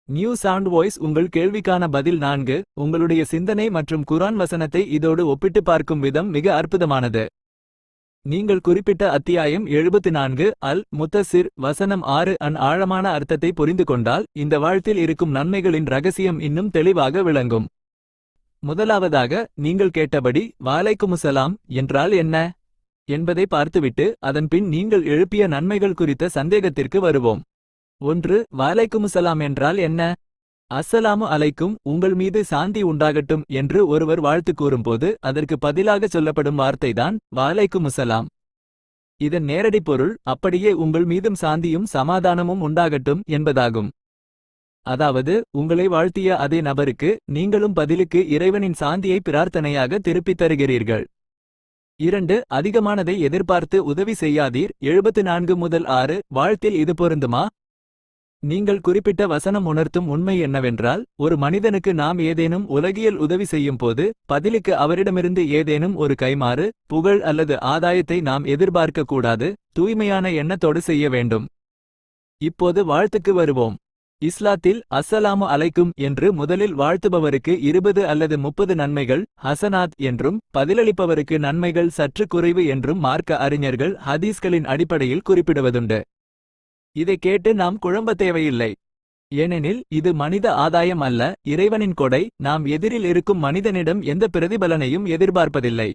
New sound voice உங்கள் கேள்விக்கான பதில் 4. உங்களுடைய சிந்தனை மற்றும் குர்ஆன் வசனத்தை இதோடு ஒப்பிட்டு பார்க்கும் விதம் மிக அற்புதமானது. நீங்கள் குறிப்பிட்ட அத்தியாயம் 74 அல் முத்தசிர் வசனம் 6 ஆழமான அர்த்தத்தை புரிந்து கொண்டால் இந்த வாழ்த்தில் இருக்கும் நன்மைகளின் ரகசியம் இன்னும் தெளிவாக விளங்கும். முதலாவதாக நீங்கள் கேட்டபடி வாலைக்குமுசலாம் என்றால் என்ன என்பதை பார்த்துவிட்டு அதன்பின் நீங்கள் எழுப்பிய நன்மைகள் குறித்த சந்தேகத்திற்கு வருவோம். 1. வாலைக்குமுசலாம் என்றால் என்ன? அஸ்ஸலாமு அலைக்கும் உங்கள் மீது சாந்தி உண்டாகட்டும் என்று ஒருவர் வாழ்த்து கூறும்போது அதற்கு பதிலாக சொல்லப்படும் வார்த்தைதான் வாலைக்குமுசலாம். இதன் நேரடி பொருள் அப்படியே உங்கள் மீதும் சாந்தியும் சமாதானமும் உண்டாகட்டும் என்பதாகும். அதாவது உங்களை வாழ்த்திய அதே நபருக்கு நீங்களும் பதிலுக்கு இறைவனின் சாந்தியை பிரார்த்தனையாக திருப்பித் தருகிறீர்கள். 2. அதிகமானதை எதிர்பார்த்து உதவி செய்யாதீர் 74 முதல் 6 வாழ்த்தில் இது பொருந்துமா? நீங்கள் குறிப்பிட்ட வசனம் உணர்த்தும் உண்மை என்னவென்றால் ஒரு மனிதனுக்கு நாம் ஏதேனும் உலகியல் உதவி செய்யும் போது பதிலுக்கு அவரிடமிருந்து ஏதேனும் ஒரு கைமாறு புகழ் அல்லது ஆதாயத்தை நாம் எதிர்பார்க்க கூடாது. தூய்மையான எண்ணத்தோடு செய்ய வேண்டும். இப்போது வாழ்த்துக்கு வருவோம். இஸ்லாத்தில் அஸ்ஸலாமு அலைக்கும் என்று முதலில் வாழ்த்துபவருக்கு 20 அல்லது 30 நன்மைகள் ஹசனாத் என்றும் பதிலளிப்பவருக்கு நன்மைகள் சற்று குறைவு என்றும் மார்க்க அறிஞர்கள் ஹதீஸ்களின் அடிப்படையில் குறிப்பிடுவதுண்டு. இதை கேட்டு நாம் குழம்ப தேவையில்லை. ஏனெனில் இது மனித ஆதாயம் அல்ல, இறைவனின் கொடை. நாம் எதிரில் இருக்கும் மனிதனிடம் எந்த பிரதிபலனையும் எதிர்பார்ப்பதில்லை.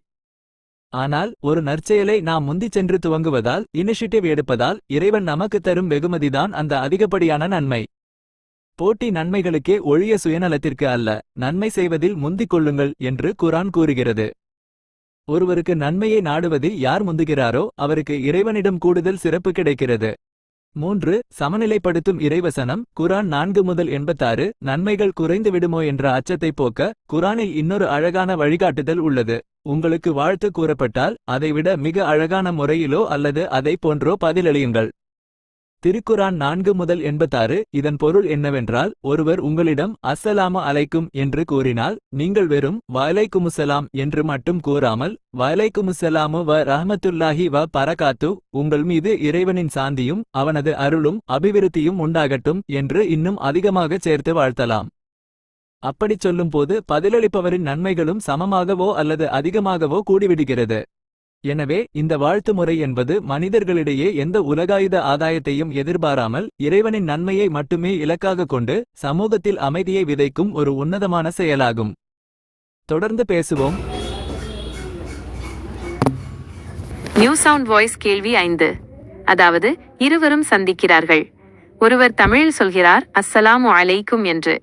ஆனால் ஒரு நற்செயலை நாம் முந்திச் சென்று துவங்குவதால் இனிஷியேட்டிவ் எடுப்பதால் இறைவன் நமக்கு தரும் வெகுமதிதான் அந்த அதிகப்படியான நன்மை. போட்டி நன்மைகளுக்கே ஒழிய சுயநலத்திற்கு அல்ல. நன்மை செய்வதில் முந்திக் கொள்ளுங்கள் என்று குர்ஆன் கூறுகிறது. ஒருவருக்கு நன்மையை நாடுவதில் யார் முந்துகிறாரோ அவருக்கு இறைவனிடம் கூடுதல் சிறப்பு கிடைக்கிறது. 3. சமநிலைப்படுத்தும் இறைவசனம் குர்ஆன் 4 முதல் 86 நன்மைகள் குறைந்து விடுமோ என்ற அச்சத்தை போக்க குர்ஆனில் இன்னொரு அழகான வழிகாட்டுதல் உள்ளது. உங்களுக்கு வாழ்த்து கூறப்பட்டால் அதைவிட மிக அழகான முறையிலோ அல்லது அதை போன்றோ பதிலளியுங்கள். திருக்குர்ஆன் 4 முதல் 86 இதன் பொருள் என்னவென்றால் ஒருவர் உங்களிடம் அஸ்ஸலாமு அலைக்கும் என்று கூறினால் நீங்கள் வெறும் வலைக்குமுசலாம் என்று மட்டும் கூறாமல் வலைக்குமுசலாமு வ ரஹ்மத்துல்லாஹி வ பரகாத்து உங்கள் மீது இறைவனின் சாந்தியும் அவனது அருளும் அபிவிருத்தியும் உண்டாகட்டும் என்று இன்னும் அதிகமாக சேர்த்து வாழ்த்தலாம். அப்படிச் சொல்லும்போது பதிலளிப்பவரின் நன்மைகளும் சமமாகவோ அல்லது அதிகமாகவோ கூடிவிடுகிறது. எனவே இந்த வாழ்த்து முறை என்பது மனிதர்களிடையே எந்த உலகாயுத ஆதாயத்தையும் எதிர்பாராமல் இறைவனின் நன்மையை மட்டுமே இலக்காக கொண்டு சமூகத்தில் அமைதியை விதைக்கும் ஒரு உன்னதமான செயலாகும். தொடர்ந்து பேசுவோம். நியூ சவுண்ட் வாய்ஸ் கேள்வி 5. அதாவது இருவரும் சந்திக்கிறார்கள். ஒருவர் தமிழில் சொல்கிறார் அஸ்ஸலாமு அலைக்கும் என்று.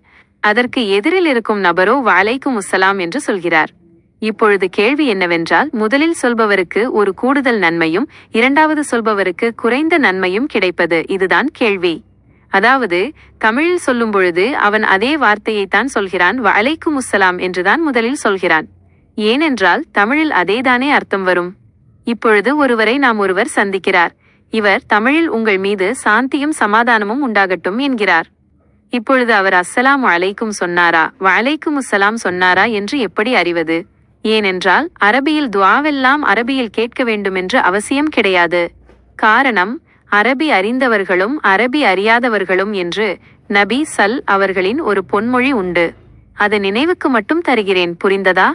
அதற்கு எதிரில் இருக்கும் நபரோ வலைக்கும் உஸ்ஸலாம் என்று சொல்கிறார். இப்பொழுது கேள்வி என்னவென்றால் முதலில் சொல்பவருக்கு ஒரு கூடுதல் நன்மையும் இரண்டாவது சொல்பவருக்கு குறைந்த நன்மையும் கிடைப்பது. இதுதான் கேள்வி. அதாவது தமிழில் சொல்லும் பொழுது அவன் அதே வார்த்தையைத்தான் சொல்கிறான், வலைக்கும் உஸ்ஸலாம் என்றுதான் முதலில் சொல்கிறான். ஏனென்றால் தமிழில் அதேதானே அர்த்தம் வரும். இப்பொழுது ஒருவரை ஒருவர் சந்திக்கிறார். இவர் தமிழில் உங்கள் மீது சாந்தியும் சமாதானமும் உண்டாகட்டும் என்கிறார். இப்பொழுது அவர் அஸ்ஸலாமு அலைக்கும் சொன்னாரா வலைக்கும் உஸ்ஸலாம் சொன்னாரா என்று எப்படி அறிவது? ஏனென்றால் அரபியில் துஆவெல்லாம் அரபியில் கேட்க வேண்டுமென்று அவசியம் கிடையாது. காரணம் அரபி அறிந்தவர்களும் அரபி அறியாதவர்களும் என்று நபி அவர்களின் ஒரு பொன்மொழி உண்டு. அது நினைவுக்கு மட்டும் தருகிறேன், புரிந்ததா?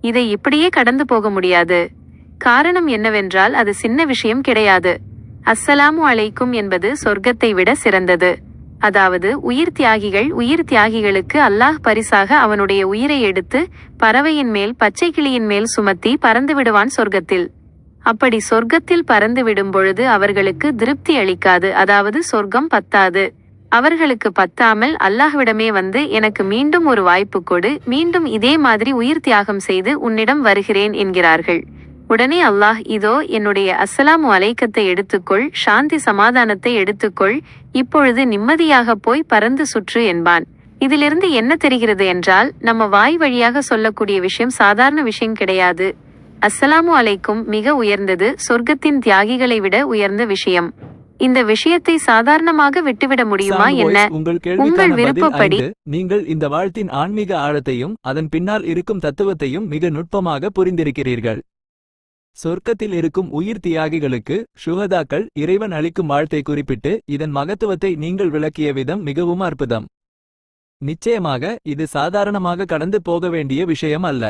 இதை இப்படியே கடந்து போக முடியாது. காரணம் என்னவென்றால் அது சின்ன விஷயம் கிடையாது. அஸ்ஸலாமு அலைக்கும் என்பது சொர்க்கத்தை விட சிறந்தது. அதாவது உயிர் தியாகிகளுக்கு அல்லாஹ் பரிசாக அவனுடைய உயிரை எடுத்து பறவையின் மேல் பச்சை கிளியின் மேல் சுமத்தி பறந்து விடுவான் சொர்க்கத்தில். அப்படி சொர்க்கத்தில் பறந்து விடும் பொழுது அவர்களுக்கு திருப்தி அளிக்காது, அதாவது சொர்க்கம் பத்தாது. அவர்களுக்கு பத்தாமல் அல்லாஹ்விடமே வந்து எனக்கு மீண்டும் ஒரு வாய்ப்பு கொடு, மீண்டும் இதே மாதிரி உயிர் தியாகம் செய்து உன்னிடம் வருகிறேன் என்கிறார்கள். உடனே அல்லாஹ் இதோ என்னுடைய அஸ்ஸலாமு அலைக்கத்தை எடுத்துக்கொள், சாந்தி சமாதானத்தை எடுத்துக்கொள், இப்பொழுது நிம்மதியாக போய் பறந்து சுற்று என்பான். இதிலிருந்து என்ன தெரிகிறது என்றால் நம்ம வாய் வழியாக சொல்லக்கூடிய விஷயம் சாதாரண விஷயம் கிடையாது. அஸ்ஸலாமு அலைக்கும் மிக உயர்ந்தது, சொர்க்கத்தின் தியாகிகளை விட உயர்ந்த விஷயம். இந்த விஷயத்தை சாதாரணமாக விட்டுவிட முடியுமா என்ன? உங்கள் விருப்பப்படி. நீங்கள் இந்த வாழ்த்தின் ஆன்மீக ஆழத்தையும் அதன் பின்னால் இருக்கும் தத்துவத்தையும் மிக நுட்பமாக புரிந்திருக்கிறீர்கள். சொர்க்கத்தில் இருக்கும் உயிர் தியாகிகளுக்கு ஷுஹதாக்கள் இறைவன் அளிக்கும் வாழ்த்தை குறிப்பிட்டு இதன் மகத்துவத்தை நீங்கள் விளக்கிய விதம் மிகவும் அற்புதம். நிச்சயமாக இது சாதாரணமாக கடந்து போக வேண்டிய விஷயம் அல்ல.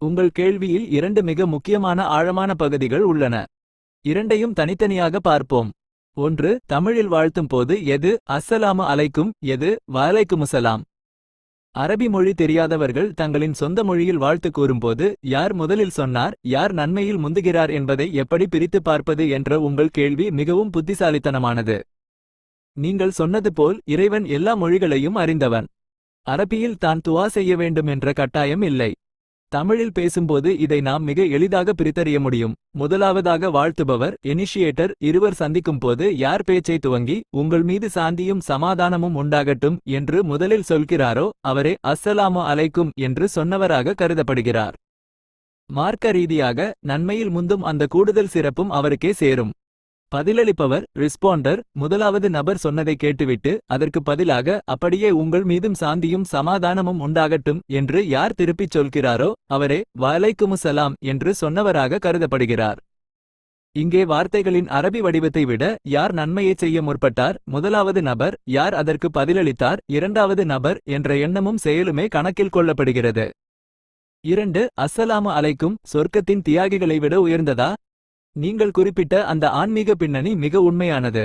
உங்கள் கேள்வியில் 2 மிக முக்கியமான ஆழமான பகுதிகள் உள்ளன. இரண்டையும் தனித்தனியாக பார்ப்போம். ஒன்று, தமிழில் வாழ்த்தும் போது எது அஸ்ஸலாமு அலைக்கும், எது வலைக்குமுஸ்ஸலாம். அரபி மொழி தெரியாதவர்கள் தங்களின் சொந்த மொழியில் வாழ்த்து கூறும்போது யார் முதலில் சொன்னார், யார் நன்மையில் முந்துகிறார் என்பதை எப்படி பிரித்து பார்ப்பது என்ற உங்கள் கேள்வி மிகவும் புத்திசாலித்தனமானது. நீங்கள் சொன்னது போல் இறைவன் எல்லா மொழிகளையும் அறிந்தவன். அரபியில் தான் துஆ செய்ய வேண்டும் என்ற கட்டாயம் இல்லை. தமிழில் பேசும்போது இதை நாம் மிக எளிதாக பிரித்தறிய முடியும். முதலாவதாக வாழ்த்துபவர் இனிஷியேட்டர் இருவர் சந்திக்கும் போது யார் பேச்சை துவங்கி உங்கள் மீது சாந்தியும் சமாதானமும் உண்டாகட்டும் என்று முதலில் சொல்கிறாரோ அவரே அஸ்ஸலாமு அலைக்கும் என்று சொன்னவராக கருதப்படுகிறார். மார்க்க ரீதியாக நன்மையில் முந்தும் அந்த கூடுதல் சிறப்பும் அவருக்கே சேரும். பதிலளிப்பவர் ரிஸ்பாண்டர் முதலாவது நபர் சொன்னதை கேட்டுவிட்டு அதற்கு பதிலாக அப்படியே உங்கள் மீதும் சாந்தியும் சமாதானமும் உண்டாகட்டும் என்று யார் திருப்பிச் சொல்கிறாரோ அவரே வலைக்குமுஸ்ஸலாம் என்று சொன்னவராக கருதப்படுகிறார். இங்கே வார்த்தைகளின் அரபி வடிவத்தை விட யார் நன்மையைச் செய்ய முற்பட்டார், முதலாவது நபர், யார் அதற்கு பதிலளித்தார், இரண்டாவது நபர் என்ற எண்ணமும் செயலுமே கணக்கில் கொள்ளப்படுகிறது. 2. அஸ்ஸலாமு அலைக்கும் சொர்க்கத்தின் தியாகிகளை விட உயர்ந்ததா? நீங்கள் குறிப்பிட்ட அந்த ஆன்மீக பின்னணி மிக உண்மையானது.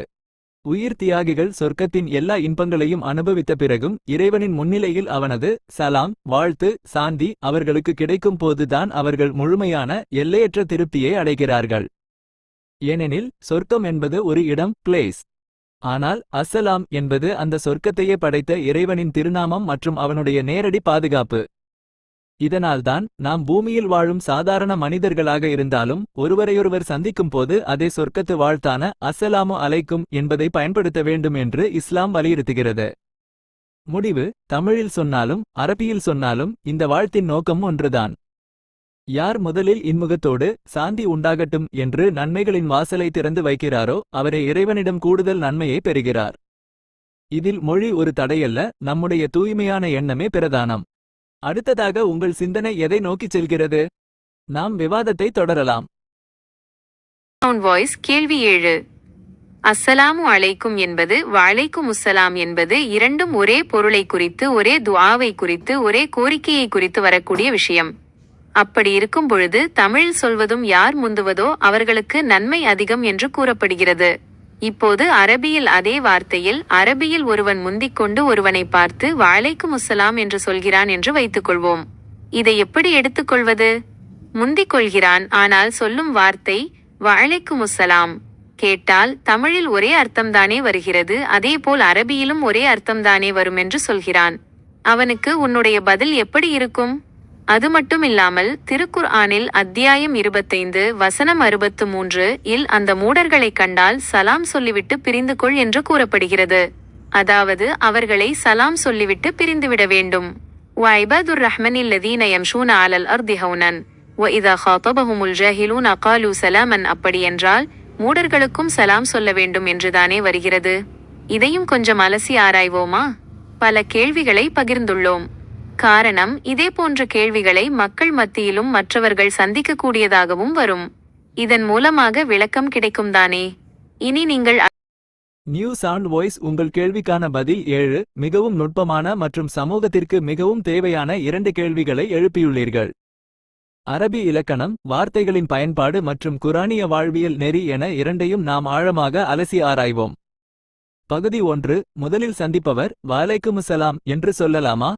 உயிர் தியாகிகள் சொர்க்கத்தின் எல்லா இன்பங்களையும் அனுபவித்த பிறகும் இறைவனின் முன்னிலையில் அவனது சலாம், வாழ்த்து, சாந்தி அவர்களுக்கு கிடைக்கும் போதுதான் அவர்கள் முழுமையான எல்லையற்ற திருப்தியை அடைகிறார்கள். ஏனெனில் சொர்க்கம் என்பது ஒரு இடம், பிளேஸ். ஆனால் அஸ்ஸலாம் என்பது அந்த சொர்க்கத்தையே படைத்த இறைவனின் திருநாமம் மற்றும் அவனுடைய நேரடி பாதுகாப்பு. இதனால்தான் நாம் பூமியில் வாழும் சாதாரண மனிதர்களாக இருந்தாலும் ஒருவரையொருவர் சந்திக்கும் போது அதே சொர்க்கத்து வாழ்த்தான அஸ்ஸலாமு அலைக்கும் என்பதை பயன்படுத்த வேண்டும் என்று இஸ்லாம் வலியுறுத்துகிறது. முடிவு, தமிழில் சொன்னாலும் அரபியில் சொன்னாலும் இந்த வாழ்த்தின் நோக்கம் ஒன்றுதான். யார் முதலில் இன்முகத்தோடு சாந்தி உண்டாகட்டும் என்று நன்மைகளின் வாசலை திறந்து வைக்கிறாரோ அவரே இறைவனிடம் கூடுதல் நன்மையை பெறுகிறார். இதில் மொழி ஒரு தடையல்ல, நம்முடைய தூய்மையான எண்ணமே பிரதானம். அடுத்ததாக உங்கள் சிந்தனை எதை நோக்கிச் செல்கிறது? நாம் விவாதத்தை தொடரலாம். வாய்ஸ் கேள்வி 7. அஸ்ஸலாமு அலைக்கும் என்பது வலைக்குமுஸ்ஸலாம் என்பது இரண்டும் ஒரே பொருளை குறித்து, ஒரே துஆவை குறித்து, ஒரே கோரிக்கையை குறித்து வரக்கூடிய விஷயம். அப்படி இருக்கும் பொழுது தமிழில் சொல்வதும் யார் முந்துவதோ அவர்களுக்கு நன்மை அதிகம் என்று கூறப்படுகிறது. இப்போது அரபியில் அதே வார்த்தையில் அரபியில் ஒருவன் முந்திக்கொண்டு ஒருவனை பார்த்து வலைக்குமுஸ்ஸலாம் என்று சொல்கிறான் என்று வைத்துக்கொள்வோம். இதை எப்படி எடுத்துக்கொள்வது? முந்திக் கொள்கிறான், ஆனால் சொல்லும் வார்த்தை வலைக்குமுஸ்ஸலாம். கேட்டால் தமிழில் ஒரே அர்த்தம்தானே வருகிறது, அதேபோல் அரபியிலும் ஒரே அர்த்தம்தானே வரும் என்று சொல்கிறான். அவனுக்கு உன்னுடைய பதில் எப்படி இருக்கும்? அது மட்டுமில்லாமல் திருக்குர்ஆனில் அத்தியாயம் 25 வசனம் 63 இல் அந்த மூடர்களை கண்டால் சலாம் சொல்லிவிட்டு பிரிந்து கொள் என்று கூறப்படுகிறது. அதாவது அவர்களை சலாம் சொல்லிவிட்டு பிரிந்துவிட வேண்டும். வஇபாதுர் ரஹ்மனில் லதீன யம்ஷூன அலல் அர்தி ஹௌனன் வஇதா காதபஹுமுல் ஜாஹிலூன காலூ சலாமன். அப்படி என்றால் மூடர்களுக்கும் சலாம் சொல்ல வேண்டும் என்றுதானே வருகிறது. இதையும் கொஞ்சம் அலசி ஆராய்வோமா? பல கேள்விகளை பகிர்ந்துள்ளோம். காரணம், இதே போன்ற கேள்விகளை மக்கள் மத்தியிலும் மற்றவர்கள் சந்திக்கக்கூடியதாகவும் வரும். இதன் மூலமாக விளக்கம் கிடைக்கும்தானே. இனி நீங்கள் நியூ சவுண்ட் வாய்ஸ் உங்கள் கேள்விக்கான பதில் 7 மிகவும் நுட்பமான மற்றும் சமூகத்திற்கு மிகவும் தேவையான 2 கேள்விகளை எழுப்பியுள்ளீர்கள். அரபி இலக்கணம், வார்த்தைகளின் பயன்பாடு மற்றும் குரானிய வாழ்வியல் நெறி என இரண்டையும் நாம் ஆழமாக அலசி ஆராய்வோம். பகுதி 1. முதலில் சந்திப்பவர் வலைக்குமுஸ்ஸலாம் என்று சொல்லலாமா?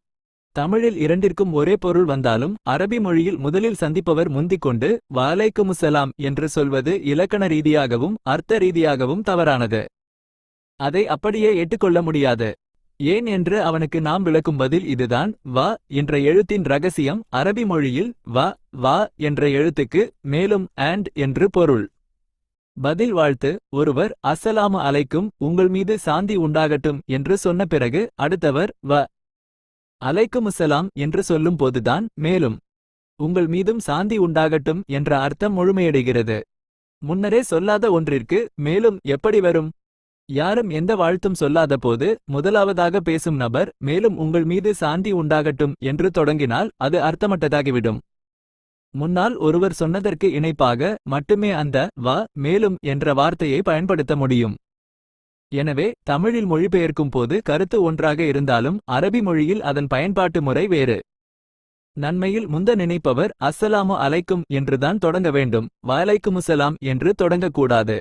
தமிழில் இரண்டிற்கும் ஒரே பொருள் வந்தாலும் அரபி மொழியில் முதலில் சந்திப்பவர் முந்திக்கொண்டு வலைக்குமுஸ்ஸலாம் என்று சொல்வது இலக்கண ரீதியாகவும் அர்த்த ரீதியாகவும் தவறானது. அதை அப்படியே ஏற்றுக்கொள்ள முடியாது. ஏன் என்று அவனுக்கு நாம் விளக்கும் பதில் இதுதான். வ என்ற எழுத்தின் ரகசியம் அரபி மொழியில் வ என்ற எழுத்துக்கு மேலும் அண்ட் என்று பொருள். பதில் வாழ்த்து, ஒருவர் அஸ்ஸலாமு அலைக்கும் உங்கள் மீது சாந்தி உண்டாகட்டும் என்று சொன்ன பிறகு அடுத்தவர் அலைக்குமுஸ்ஸலாம் என்று சொல்லும் போதுதான் மேலும் உங்கள் மீதும் சாந்தி உண்டாகட்டும் என்ற அர்த்தம் முழுமையடைகிறது. முன்னரே சொல்லாத ஒன்றிற்கு மேலும் எப்படி வரும்? யாரும் எந்த வாழ்த்தும் சொல்லாத போது முதலாவதாக பேசும் நபர் மேலும் உங்கள் மீது சாந்தி உண்டாகட்டும் என்று தொடங்கினால் அது அர்த்தமற்றதாகிவிடும். முன்னால் ஒருவர் சொன்னதற்கு இணைப்பாக மட்டுமே அந்த மேலும் என்ற வார்த்தையை பயன்படுத்த முடியும். எனவே தமிழில் மொழிபெயர்க்கும் போது கருத்து ஒன்றாக இருந்தாலும் அரபி மொழியில் அதன் பயன்பாட்டு முறை வேறு. நன்மையில் முந்த நினைப்பவர் அஸ்ஸலாமு அலைக்கும் என்றுதான் தொடங்க வேண்டும், வலைக்குமுஸ்ஸலாம் என்று தொடங்கக்கூடாது.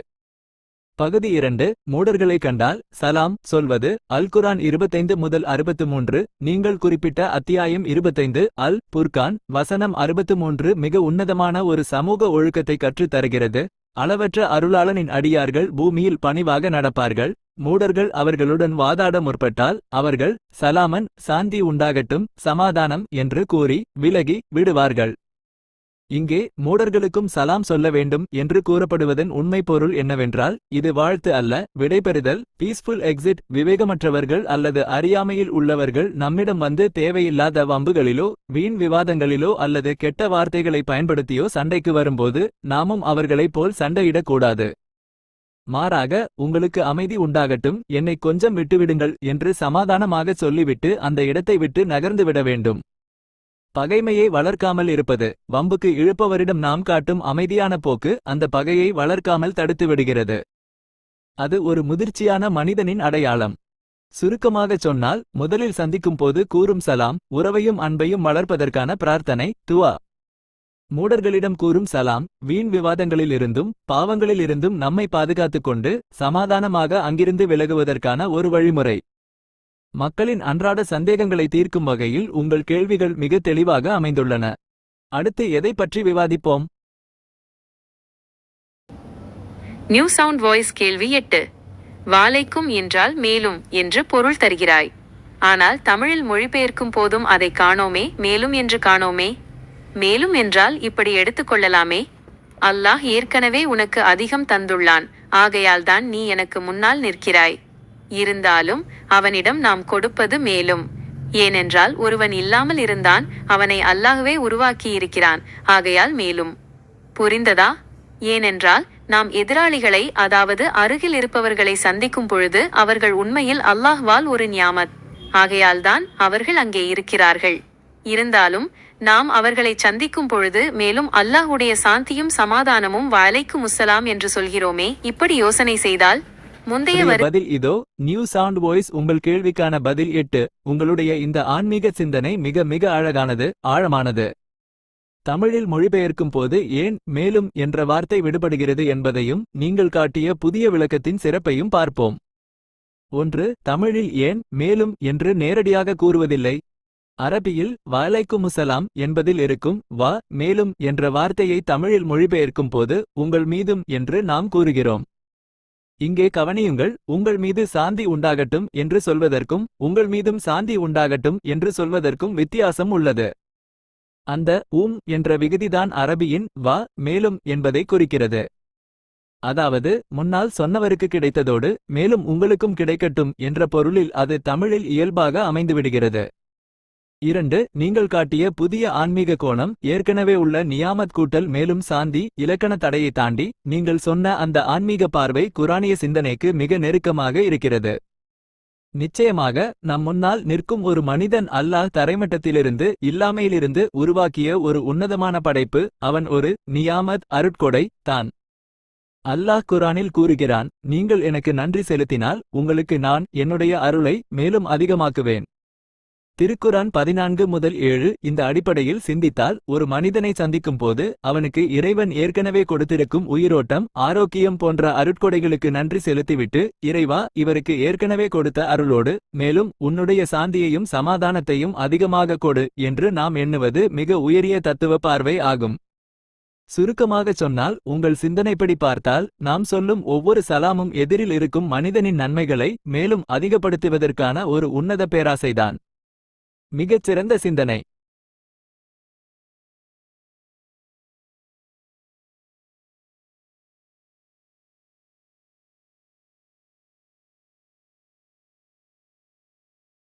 பகுதி 2. மூடர்களை கண்டால் சலாம் சொல்வது. அல்குரான் 25 முதல் 63. நீங்கள் குறிப்பிட்ட அத்தியாயம் 25 அல் புர்கான் வசனம் 63 மிக உன்னதமான ஒரு சமூக ஒழுக்கத்தை கற்றுத் தருகிறது. அளவற்ற அருளாளனின் அடியார்கள் பூமியில் பணிவாக நடப்பார்கள். மூடர்கள் அவர்களுடன் வாதாட முற்பட்டால் அவர்கள் சலாமன் சாந்தி உண்டாகட்டும் சமாதானம் என்று கூறி விலகி விடுவார்கள். இங்கே மூடர்களுக்கும் சலாம் சொல்ல வேண்டும் என்று கூறப்படுவதன் உண்மை பொருள் என்னவென்றால் இது வாழ்த்து அல்ல, விடைபெறுதல், பீஸ்ஃபுல் எக்ஸிட். விவேகமற்றவர்கள் அல்லது அறியாமையில் உள்ளவர்கள் நம்மிடம் வந்து தேவையில்லாத வம்புகளிலோ வீண் விவாதங்களிலோ அல்லது கெட்ட வார்த்தைகளை பயன்படுத்தியோ சண்டைக்கு வரும்போது நாமும் அவர்களைப் போல் சண்டையிடக்கூடாது. மாறாக உங்களுக்கு அமைதி உண்டாகட்டும், என்னை கொஞ்சம் விட்டுவிடுங்கள் என்று சமாதானமாக சொல்லிவிட்டு அந்த இடத்தை விட்டு நகர்ந்துவிட வேண்டும். பகைமையை வளர்க்காமல் இருப்பது. வம்புக்கு இழுப்பவரிடம் நாம் காட்டும் அமைதியான போக்கு அந்த பகையை வளர்க்காமல் தடுத்துவிடுகிறது. அது ஒரு முதிர்ச்சியான மனிதனின் அடையாளம். சுருக்கமாகச் சொன்னால் முதலில் சந்திக்கும் போது கூறும் சலாம் உறவையும் அன்பையும் வளர்ப்பதற்கான பிரார்த்தனை துவா. மூடர்களிடம் கூறும் சலாம் வீண் விவாதங்களிலிருந்தும் பாவங்களிலிருந்தும் நம்மை பாதுகாத்துக் கொண்டு சமாதானமாக அங்கிருந்து விலகுவதற்கான ஒரு வழிமுறை. மக்களின் அன்றாட சந்தேகங்களை தீர்க்கும் வகையில் உங்கள் கேள்விகள் மிக தெளிவாக அமைந்துள்ளன. அடுத்து எதை பற்றி விவாதிப்போம்? நியூ சவுண்ட் வாய்ஸ் கேள்வி 8. வாலைக்கும் என்றால் மேலும் என்று பொருள் தருகிறாய். ஆனால் தமிழில் மொழிபெயர்க்கும் போதும் அதை காணோமே, மேலும் என்று காணோமே. மேலும் என்றால் இப்படி எடுத்துக்கொள்ளலாமே, அல்லாஹ் ஏற்கனவே உனக்கு அதிகம் தந்துள்ளான், ஆகையால்தான் நீ எனக்கு முன்னால் நிற்கிறாய். இருந்தாலும் அவனிடம் நாம் கொடுப்பது மேலும். ஏனென்றால் ஒருவன் இல்லாமல் இருந்தான், அவனை அல்லாஹ்வே உருவாக்கியிருக்கிறான், ஆகையால் மேலும். புரிந்ததா? ஏனென்றால் நாம் எதிராளிகளை அதாவது அருகில் இருப்பவர்களை சந்திக்கும் பொழுது அவர்கள் உண்மையில் அல்லாஹ்வால் ஒரு நியாமத், ஆகையால்தான் அவர்கள் அங்கே இருக்கிறார்கள். இருந்தாலும் நாம் அவர்களை சந்திக்கும் பொழுது மேலும் அல்லாஹ்வுடைய சாந்தியும் சமாதானமும் வலைக்குமுஸ்ஸலாம் என்று சொல்கிறோமே. இப்படி யோசனை செய்தால் முந்தைய பதில் இதோ. நியூ சவுண்ட் வாய்ஸ் உங்கள் கேள்விக்கான பதில் 8. உங்களுடைய இந்த ஆன்மீக சிந்தனை மிக மிக அழகானது, ஆழமானது. தமிழில் மொழிபெயர்க்கும் போது ஏன் மேலும் என்ற வார்த்தை விடுபடுகிறது என்பதையும் நீங்கள் காட்டிய புதிய விளக்கத்தின் சிறப்பையும் பார்ப்போம். 1. தமிழில் ஏன் மேலும் என்று நேரடியாக கூறுவதில்லை. அரபியில் வலைக்குமுஸ்ஸலாம் என்பதில் இருக்கும் வா மேலும் என்ற வார்த்தையை தமிழில் மொழிபெயர்க்கும் போது உங்கள் மீதும் என்று நாம் கூறுகிறோம். இங்கே கவனியுங்கள், உங்கள் மீது சாந்தி உண்டாகட்டும் என்று சொல்வதற்கும் உங்கள் மீதும் சாந்தி உண்டாகட்டும் என்று சொல்வதற்கும் வித்தியாசம் உள்ளது. அந்த என்ற விகுதிதான் அரபியின் வா மேலும் என்பதை குறிக்கிறது. அதாவது முன்னால் சொன்னவருக்கு கிடைத்ததோடு மேலும் உங்களுக்கும் கிடைக்கட்டும் என்ற பொருளில் அது தமிழில் இயல்பாக அமைந்துவிடுகிறது. 2. நீங்கள் காட்டிய புதிய ஆன்மீக கோணம் ஏற்கனவே உள்ள நியாமத் கூட்டல் மேலும் சாந்தி இலக்கண தடையை தாண்டி நீங்கள் சொன்ன அந்த ஆன்மீக பார்வை குரானிய சிந்தனைக்கு மிக நெருக்கமாக இருக்கிறது. நிச்சயமாக நம் முன்னால் நிற்கும் ஒரு மனிதன் அல்லாஹ் தரைமட்டத்திலிருந்து இல்லாமையிலிருந்து உருவாக்கிய ஒரு உன்னதமான படைப்பு. அவன் ஒரு நியாமத் அருட்கொடை தான். அல்லாஹ் குரானில் கூறுகிறான், நீங்கள் எனக்கு நன்றி செலுத்தினால் உங்களுக்கு நான் என்னுடைய அருளை மேலும் அதிகமாக்குவேன். திருக்குரான் 14 முதல் 7. இந்த அடிப்படையில் சிந்தித்தால் ஒரு மனிதனை சந்திக்கும் போது அவனுக்கு இறைவன் ஏற்கனவே கொடுத்திருக்கும் உயிரோட்டம் ஆரோக்கியம் போன்ற அருட்கொடைகளுக்கு நன்றி செலுத்திவிட்டு இறைவா இவருக்கு ஏற்கனவே கொடுத்த அருளோடு மேலும் உன்னுடைய சாந்தியையும் சமாதானத்தையும் அதிகமாக கொடு என்று நாம் எண்ணுவது மிக உயரிய தத்துவ பார்வை ஆகும். சுருக்கமாகச் சொன்னால் உங்கள் சிந்தனைப்படி பார்த்தால் நாம் சொல்லும் ஒவ்வொரு சலாமும் எதிரில் இருக்கும் மனிதனின் நன்மைகளை மேலும் அதிகப்படுத்துவதற்கான ஒரு உன்னத பேராசைதான். மிகச்சிறந்த சிந்தனை.